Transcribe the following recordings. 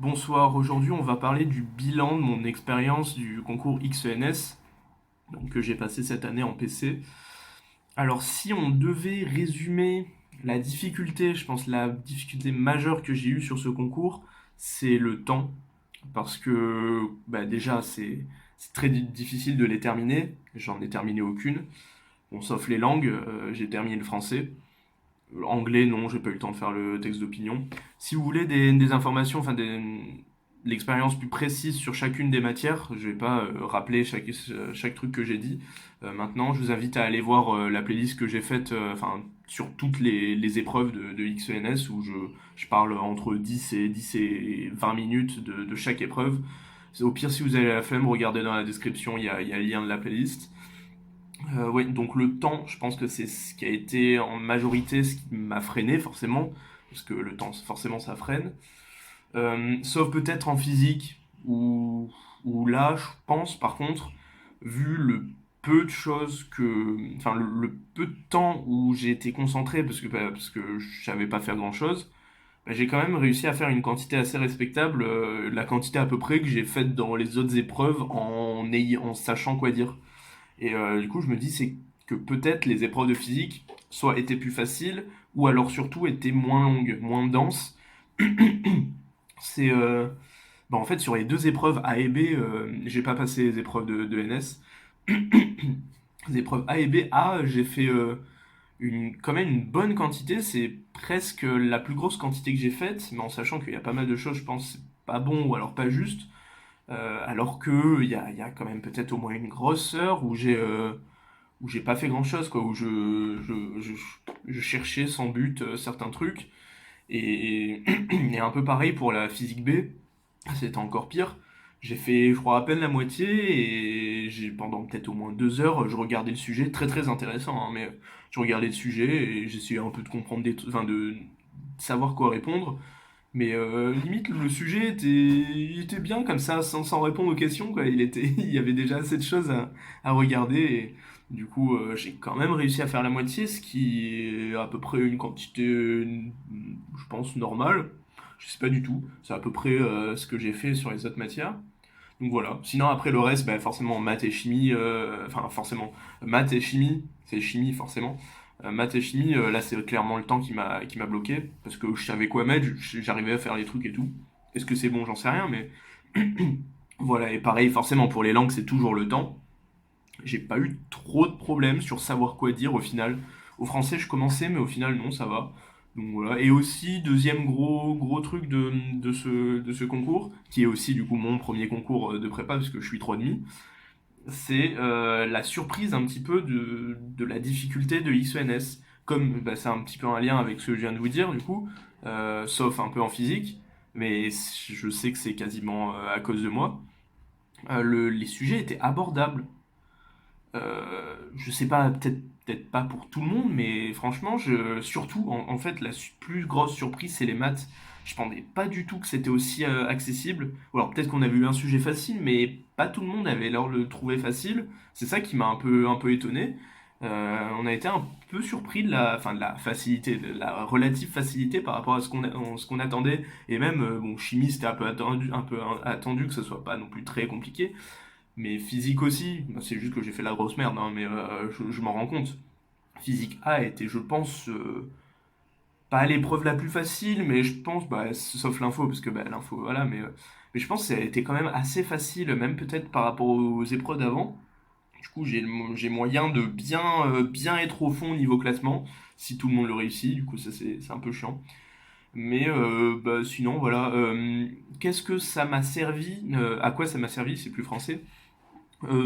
Bonsoir, aujourd'hui on va parler du bilan de mon expérience du concours XENS donc, que j'ai passé cette année en PC. Alors si on devait résumer la difficulté, je pense la difficulté majeure que j'ai eue sur ce concours, c'est le temps. Parce que déjà c'est très difficile de les terminer, j'en ai terminé aucune. Bon, sauf les langues, j'ai terminé le français. Anglais, non, j'ai pas eu le temps de faire le texte d'opinion. Si vous voulez des informations, l'expérience plus précise sur chacune des matières, je vais pas rappeler chaque truc que j'ai dit. Maintenant, je vous invite à aller voir la playlist que j'ai faite sur toutes les épreuves de XENS où je parle entre 10 et 20 minutes de chaque épreuve. Au pire, si vous avez la flemme, regardez dans la description, il y a le lien de la playlist. Oui, donc le temps, je pense que c'est ce qui a été en majorité ce qui m'a freiné forcément, parce que le temps, forcément, ça freine. Sauf peut-être en physique, où là, je pense par contre, vu le peu de choses enfin le peu de temps où j'ai été concentré, parce que je savais pas faire grand-chose, j'ai quand même réussi à faire une quantité assez respectable, la quantité à peu près que j'ai faite dans les autres épreuves en sachant quoi dire. Et du coup, je me dis, c'est que peut-être les épreuves de physique soit étaient plus faciles, ou alors surtout étaient moins longues, moins denses. C'est en fait sur les deux épreuves A et B, j'ai pas passé les épreuves de NS. Les épreuves A et B, A, j'ai fait quand même une bonne quantité, c'est presque la plus grosse quantité que j'ai faite, mais en sachant qu'il y a pas mal de choses, je pense, c'est pas bon ou alors pas juste. Alors que il y a quand même peut-être au moins une grosse heure où j'ai pas fait grand chose, quoi, où je cherchais sans but certains trucs. Et, et un peu pareil pour la physique B, c'était encore pire. J'ai fait, je crois, à peine la moitié et pendant peut-être au moins 2 heures, je regardais le sujet, très très intéressant, hein, mais je regardais le sujet et j'essayais un peu de comprendre de savoir quoi répondre. Mais limite, le sujet il était bien comme ça, sans répondre aux questions, quoi. Il y avait déjà assez de choses à regarder. Et du coup, j'ai quand même réussi à faire la moitié, ce qui est à peu près une quantité, je pense, normale. Je sais pas du tout. C'est à peu près ce que j'ai fait sur les autres matières. Donc voilà. Sinon, après le reste, forcément, maths et chimie, forcément, maths et chimie, c'est chimie forcément. Maths et chimie, là, c'est clairement le temps qui m'a bloqué, parce que je savais quoi mettre, j'arrivais à faire les trucs et tout. Est-ce que c'est bon, j'en sais rien, mais voilà. Et pareil, forcément, pour les langues, c'est toujours le temps. J'ai pas eu trop de problèmes sur savoir quoi dire au final. Au français, je commençais, mais au final, non, ça va. Donc voilà. Et aussi, deuxième gros truc de ce concours, qui est aussi du coup mon premier concours de prépa, parce que je suis 3,5, c'est la surprise un petit peu de la difficulté de XENS. Comme c'est un petit peu un lien avec ce que je viens de vous dire, du coup, sauf un peu en physique, mais je sais que c'est quasiment à cause de moi. Les sujets étaient abordables. Je sais pas, peut-être pas pour tout le monde, mais franchement, surtout, en fait, la plus grosse surprise, c'est les maths. Je pensais pas du tout que c'était aussi accessible. Ou alors peut-être qu'on avait eu un sujet facile, mais pas tout le monde avait l'air de le trouver facile. C'est ça qui m'a un peu étonné. On a été un peu surpris de la facilité, de la relative facilité par rapport à ce qu'on attendait. Et même, bon, chimie, c'était un peu attendu que ce soit pas non plus très compliqué. Mais physique aussi, bah, c'est juste que j'ai fait la grosse merde, hein, mais je m'en rends compte. Physique A était, je pense, pas l'épreuve la plus facile, mais je pense, sauf l'info, parce que l'info, voilà, mais je pense que ça a été quand même assez facile, même peut-être par rapport aux épreuves d'avant. Du coup, j'ai moyen de bien être au fond niveau classement, si tout le monde le réussit, du coup, ça c'est un peu chiant. Mais sinon, voilà. Qu'est-ce que ça m'a servi À quoi ça m'a servi? C'est plus français. Au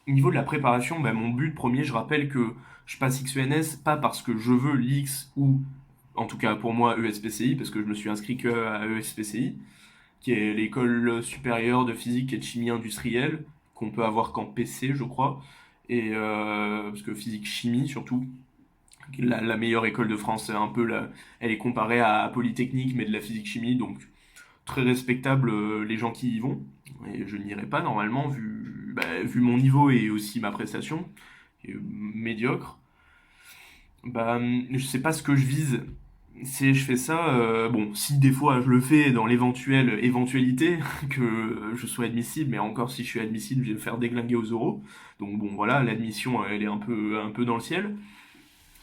niveau de la préparation, mon but premier, je rappelle que je passe XENS pas parce que je veux l'X ou, en tout cas pour moi, ESPCI, parce que je me suis inscrit que à ESPCI, qui est l'école supérieure de physique et de chimie industrielle, qu'on peut avoir qu'en PC, je crois, et parce que physique-chimie surtout, la meilleure école de France, c'est un peu elle est comparée à Polytechnique, mais de la physique-chimie, donc très respectable les gens qui y vont. Et je n'irai pas normalement, vu mon niveau et aussi ma prestation, qui est médiocre. Je sais pas ce que je vise. je fais ça, bon, si des fois je le fais dans l'éventuelle éventualité que je sois admissible, mais encore si je suis admissible, je vais me faire déglinguer aux euros. Donc bon, voilà, l'admission, elle est un peu dans le ciel.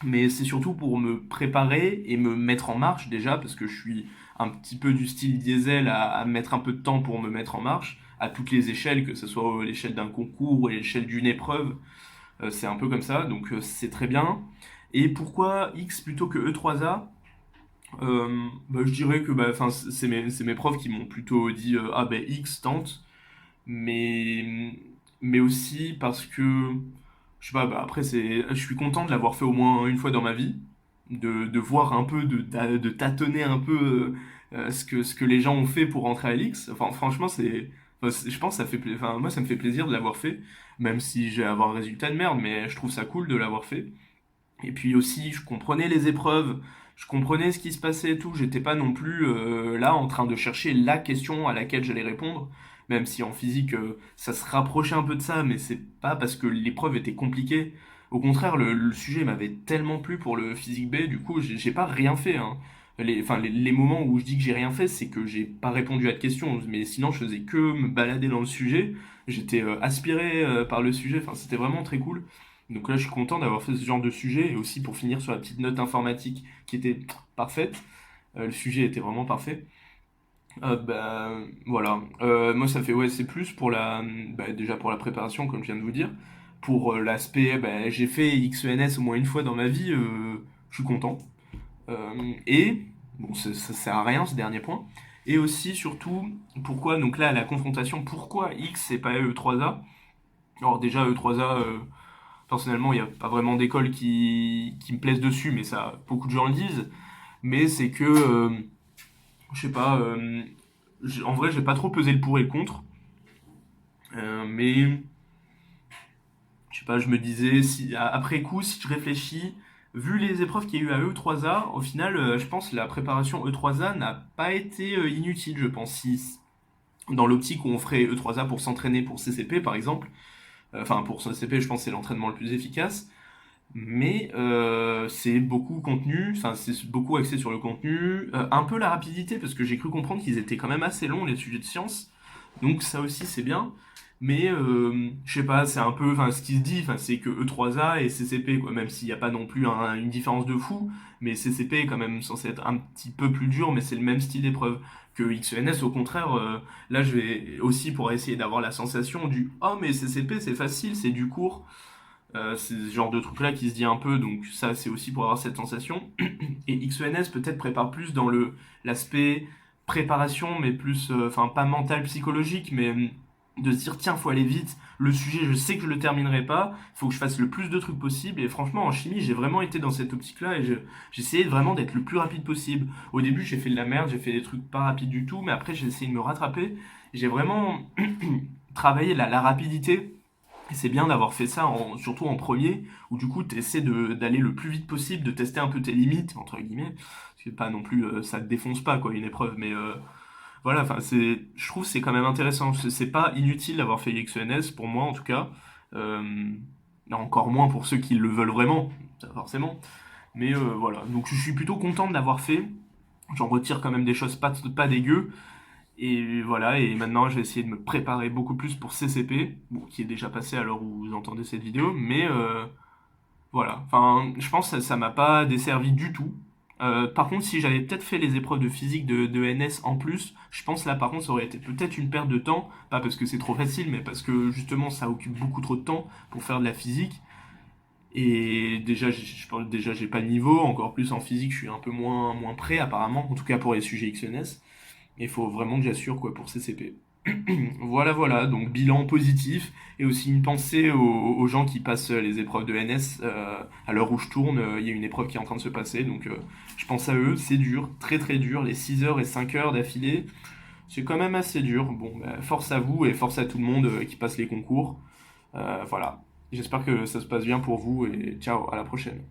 Mais c'est surtout pour me préparer et me mettre en marche déjà, parce que je suis un petit peu du style diesel à mettre un peu de temps pour me mettre en marche, à toutes les échelles, que ce soit à l'échelle d'un concours ou à l'échelle d'une épreuve. C'est un peu comme ça, donc c'est très bien. Et pourquoi X plutôt que E3A? Bah, je dirais que bah, enfin, c'est mes profs qui m'ont plutôt dit ah ben X tente, mais, mais aussi parce que je sais pas, bah, après je suis content de l'avoir fait au moins une fois dans ma vie, de voir un peu, de tâtonner un peu ce que les gens ont fait pour rentrer à l'X. Enfin, franchement, je pense que enfin, moi ça me fait plaisir de l'avoir fait, même si je vais avoir un résultat de merde, mais je trouve ça cool de l'avoir fait. Et puis aussi, je comprenais les épreuves, je comprenais ce qui se passait et tout. J'étais pas non plus là en train de chercher la question à laquelle j'allais répondre, même si en physique ça se rapprochait un peu de ça, mais c'est pas parce que l'épreuve était compliquée. Au contraire, le sujet m'avait tellement plu pour le physique B, du coup, j'ai pas rien fait, hein. Les moments où je dis que j'ai rien fait, c'est que j'ai pas répondu à de questions, mais sinon je faisais que me balader dans le sujet. J'étais aspiré par le sujet, enfin c'était vraiment très cool. Donc là, je suis content d'avoir fait ce genre de sujet et aussi pour finir sur la petite note informatique qui était parfaite. Le sujet était vraiment parfait. Bah, voilà. Moi, ça fait ouais, c'est plus pour bah, déjà pour la préparation, comme je viens de vous dire. Pour l'aspect, bah, j'ai fait XENS au moins une fois dans ma vie. Je suis content. Et bon, ça sert à rien ce dernier point. Et aussi, surtout, pourquoi donc là la confrontation, pourquoi X et pas E3A? Alors déjà E3A. Personnellement, il n'y a pas vraiment d'école qui me plaise dessus, mais ça, beaucoup de gens le disent. Mais c'est que, je sais pas, en vrai, j'ai pas trop pesé le pour et le contre. Mais, je sais pas, je me disais, si, après coup, si je réfléchis, vu les épreuves qu'il y a eu à E3A, au final, je pense que la préparation E3A n'a pas été inutile, je pense. Si, dans l'optique où on ferait E3A pour s'entraîner pour CCP, par exemple, enfin, pour CCP, je pense que c'est l'entraînement le plus efficace. Mais c'est beaucoup contenu, enfin c'est beaucoup axé sur le contenu, un peu la rapidité parce que j'ai cru comprendre qu'ils étaient quand même assez longs les sujets de sciences, donc ça aussi c'est bien. Mais je sais pas, c'est un peu, enfin ce qui se dit, enfin c'est que E3A et CCP quoi, même s'il n'y a pas non plus une différence de fou, mais CCP est quand même censé être un petit peu plus dur, mais c'est le même style d'épreuve que XENS. Au contraire, là je vais aussi pour essayer d'avoir la sensation du oh mais CCP c'est facile, c'est du court. C'est ce genre de truc là qui se dit un peu, donc ça c'est aussi pour avoir cette sensation. Et XENS peut-être prépare plus dans l'aspect préparation, mais plus, enfin pas mental, psychologique, mais de se dire tiens faut aller vite, le sujet je sais que je le terminerai pas, faut que je fasse le plus de trucs possible. Et franchement en chimie j'ai vraiment été dans cette optique là et j'essayais vraiment d'être le plus rapide possible. Au début j'ai fait de la merde, j'ai fait des trucs pas rapides du tout, mais après j'ai essayé de me rattraper. J'ai vraiment travaillé la rapidité et c'est bien d'avoir fait ça, surtout en premier, où du coup tu essaies d'aller le plus vite possible, de tester un peu tes limites, entre guillemets, parce que pas non plus, ça te défonce pas quoi, une épreuve, mais voilà, enfin, je trouve que c'est quand même intéressant, c'est pas inutile d'avoir fait XENS, pour moi en tout cas, euh, encore moins pour ceux qui le veulent vraiment, ça, forcément, mais voilà, donc je suis plutôt content de l'avoir fait, j'en retire quand même des choses pas dégueu, et voilà, et maintenant je vais essayer de me préparer beaucoup plus pour CCP, bon, qui est déjà passé à l'heure où vous entendez cette vidéo, mais voilà, enfin, je pense que ça m'a pas desservi du tout. Par contre, si j'avais peut-être fait les épreuves de physique de NS en plus, je pense là par contre ça aurait été peut-être une perte de temps, pas parce que c'est trop facile, mais parce que justement ça occupe beaucoup trop de temps pour faire de la physique. Et déjà, je pense déjà j'ai pas le niveau, encore plus en physique, je suis un peu moins prêt apparemment, en tout cas pour les sujets XNS. Il faut vraiment que j'assure quoi pour CCP. Voilà, voilà, donc bilan positif et aussi une pensée aux gens qui passent les épreuves de NS. À l'heure où je tourne, il y a une épreuve qui est en train de se passer, donc je pense à eux. C'est dur, très très dur, les 6 heures et 5 heures d'affilée, c'est quand même assez dur. Bon, bah, force à vous et force à tout le monde qui passe les concours. Voilà, j'espère que ça se passe bien pour vous et ciao, à la prochaine.